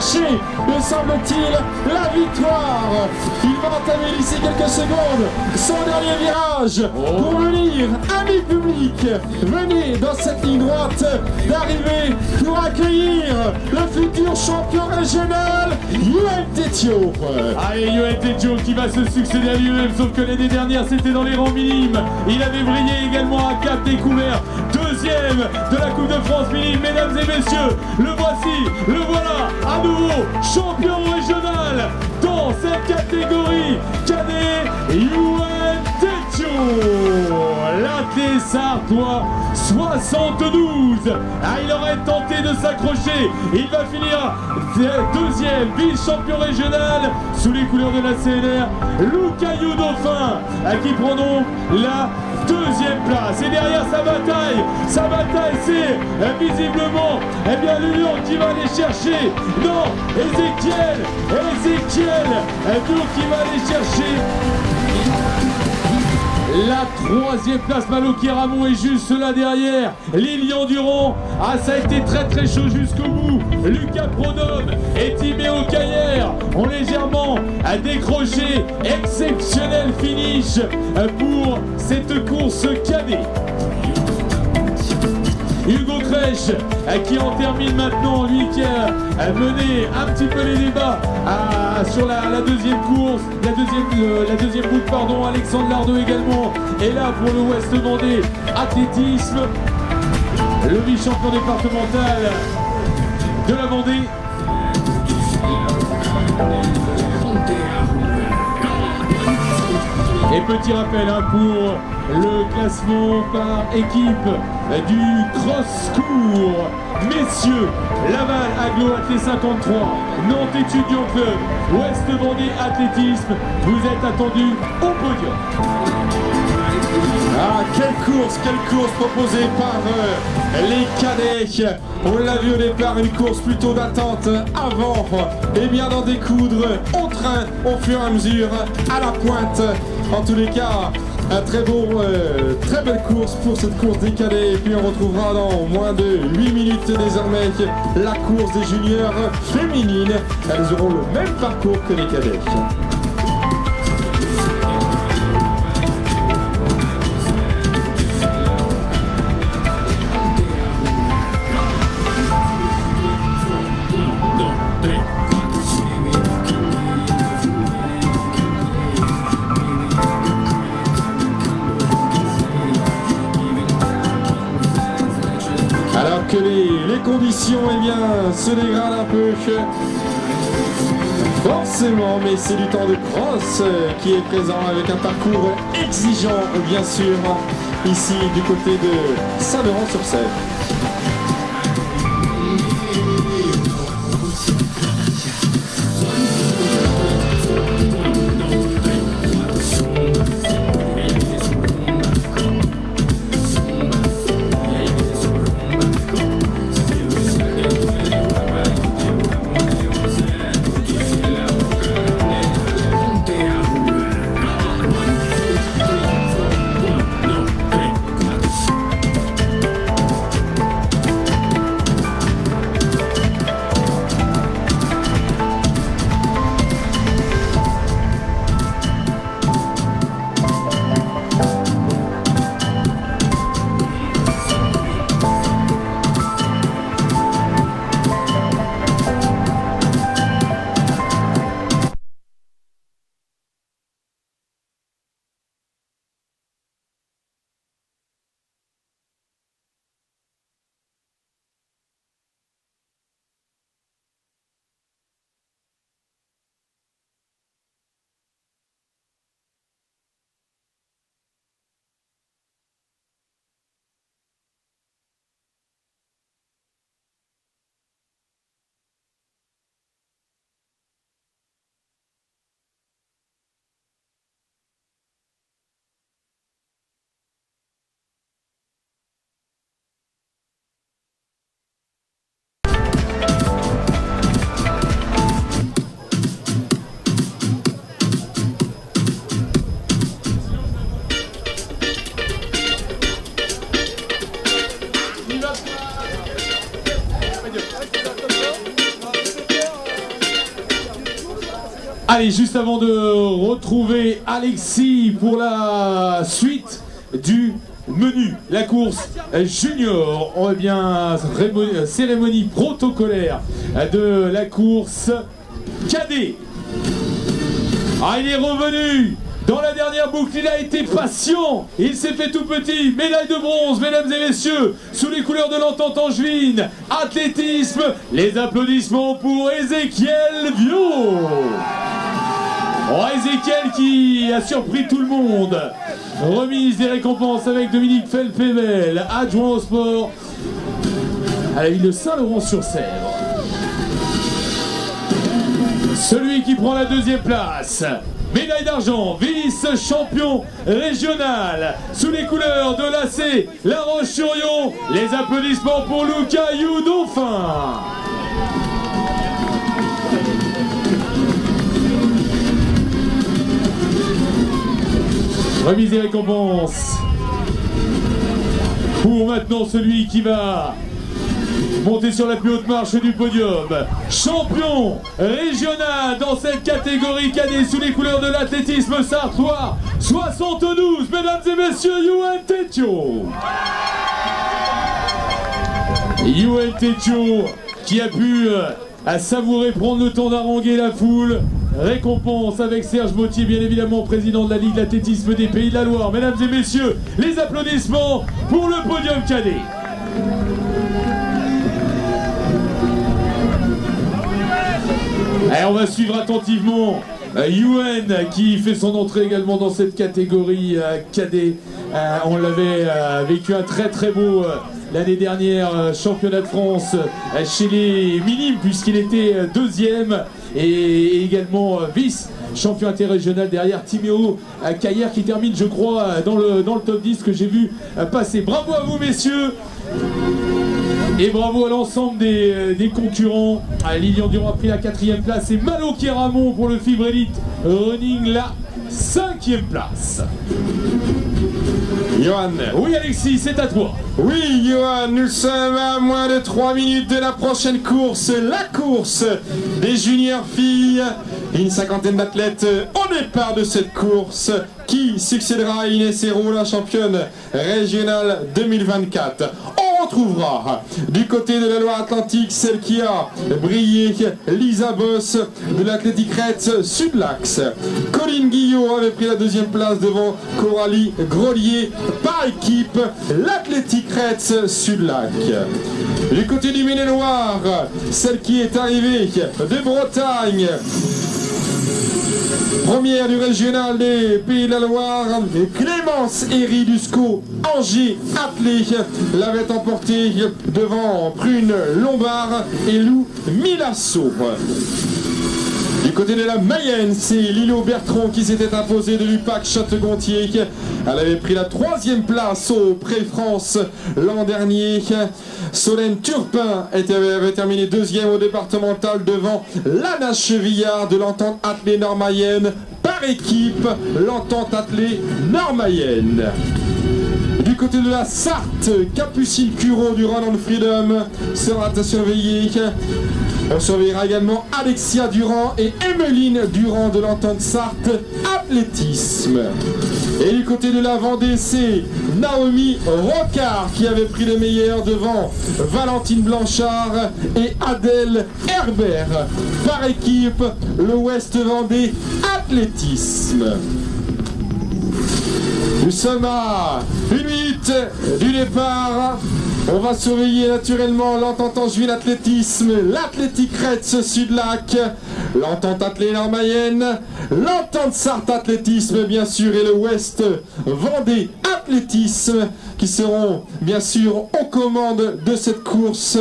chercher, me semble-t-il, la victoire. Il va entamer d'ici quelques secondes son dernier virage pour venir, amis public, venez dans cette ligne droite d'arrivée pour accueillir le futur champion régional, Yoann Tétio. Allez, Yoann Tétio qui va se succéder à lui-même, sauf que l'année dernière c'était dans les rangs minimes. Il avait brillé également à Cap Découvert, deuxième de la Coupe de France minime. Mesdames et messieurs, le voici, le voilà, à nouveau champion régional dans cette catégorie cadet, Yoann Tétio. L'athlète sartois 72. Il aurait tenté de s'accrocher. Il va finir deuxième vice-champion régional sous les couleurs de la CNR. Loucaillou Dauphin qui prend donc la deuxième place. Et derrière sa bataille c'est visiblement l'Union qui va aller chercher. Non, Ézéchiel qui va aller chercher la troisième place. Maloki Ramon est juste là derrière. Lilian Durand, ça a été très chaud jusqu'au bout. Lucas Prodhomme et Timéo Caillère ont légèrement décroché. Exceptionnel finish pour cette course cadet. Hugo Crèche qui en termine maintenant, lui qui a mené un petit peu les débats sur la deuxième course, la deuxième boucle, pardon. Alexandre Lardeux également est là pour le Ouest Vendée athlétisme, le vice-champion départemental de la Vendée. Et petit rappel pour le classement par équipe du cross-court. Messieurs, Laval Aglo Athlé 53, Nantes Étudiant Club, Ouest Vendée Athlétisme, vous êtes attendus au podium. Quelle course proposée par les cadets. On l'a vu au départ, une course plutôt d'attente avant et bien d'en découdre au train au fur et à mesure à la pointe. En tous les cas, un très belle course pour cette course des cadets. Et puis on retrouvera dans moins de 8 minutes désormais la course des juniors féminines. Elles auront le même parcours que les cadets. Que les conditions se dégradent un peu forcément, mais c'est du temps de cross qui est présent avec un parcours exigeant bien sûr ici du côté de Saint-Laurent-sur-Sèvre. Allez, juste avant de retrouver Alexis pour la suite du menu, la course junior, on revient cérémonie protocolaire de la course cadet. Ah, il est revenu dans la dernière boucle, il a été patient, il s'est fait tout petit, médaille de bronze, mesdames et messieurs, sous les couleurs de l'entente angevine, athlétisme, les applaudissements pour Ézéchiel Viau. Oh, Ézéchiel qui a surpris tout le monde. Remise des récompenses avec Dominique Felpével, adjoint au sport à la ville de Saint-Laurent-sur-Sèvre. Celui qui prend la deuxième place, médaille d'argent, vice-champion régional, sous les couleurs de l'AC La Roche-sur-Yon. Les applaudissements pour Lucas Youdonfin. Remise des récompenses pour maintenant celui qui va monter sur la plus haute marche du podium. Champion régional dans cette catégorie cadet sous les couleurs de l'athlétisme sartois. 72, mesdames et messieurs, Yoann Tétio. Yoann Tétio qui a pu savourer, prendre le temps d'haranguer la foule. Récompense avec Serge Bautier, bien évidemment, président de la Ligue d'athlétisme des Pays de la Loire. Mesdames et messieurs, les applaudissements pour le podium cadet. Et on va suivre attentivement Yoann qui fait son entrée également dans cette catégorie cadet. On l'avait vécu un très beau l'année dernière championnat de France chez les minimes puisqu'il était deuxième et également vice-champion interrégional derrière Timéo Caillère qui termine je crois dans le top 10 que j'ai vu passer. Bravo à vous messieurs et bravo à l'ensemble des concurrents. Lilian Durand a pris la 4e place et Malo Kéramon pour le Fibre Elite Running la 5e place. Yoann. Oui Alexis, c'est à toi. Oui Yoann, nous sommes à moins de 3 minutes de la prochaine course, la course des juniors filles. Une cinquantaine d'athlètes au départ de cette course qui succédera à Inès Hérault, la championne régionale 2024. On retrouvera du côté de la Loire-Atlantique celle qui a brillé, Lisa Boss de l'Athletic Reds Sud-Lax. Colline Guillot avait pris la 2e place devant Coralie Grolier par équipe, l'Athletic Reds Sud-Lac. Du côté du Maine-et-Loire, celle qui est arrivée de Bretagne, première du régional des Pays de la Loire, Clémence Herry du SCO Angers Athlé l'avait emporté devant Prune Lombard et Lou Milasso. Du côté de la Mayenne, c'est Lilo Bertrand qui s'était imposé de l'UPAC Château-Gontier. Elle avait pris la 3e place au Pré-France l'an dernier. Solène Turpin avait terminé 2e au départemental devant Lana Chevillard de l'entente athlée Nord-Mayenne par équipe, l'entente athlée Nord-Mayenne. Du côté de la Sarthe, Capucine Cureau du Run on Freedom sera à surveiller. On surveillera également Alexia Durand et Emeline Durand de l'entente Sarthe Athlétisme. Et du côté de la Vendée, c'est Naomi Rocard qui avait pris le meilleur devant Valentine Blanchard et Adèle Herbert. Par équipe, le Ouest Vendée Athlétisme. Nous sommes à 1 minute du départ. On va surveiller naturellement l'entente angevine athlétisme, l'Athletic Reds Sud-Lac, l'entente athlée Nord-Mayenne, l'entente Sarthe athlétisme bien sûr et le Ouest Vendée athlétisme qui seront bien sûr aux commandes de cette course.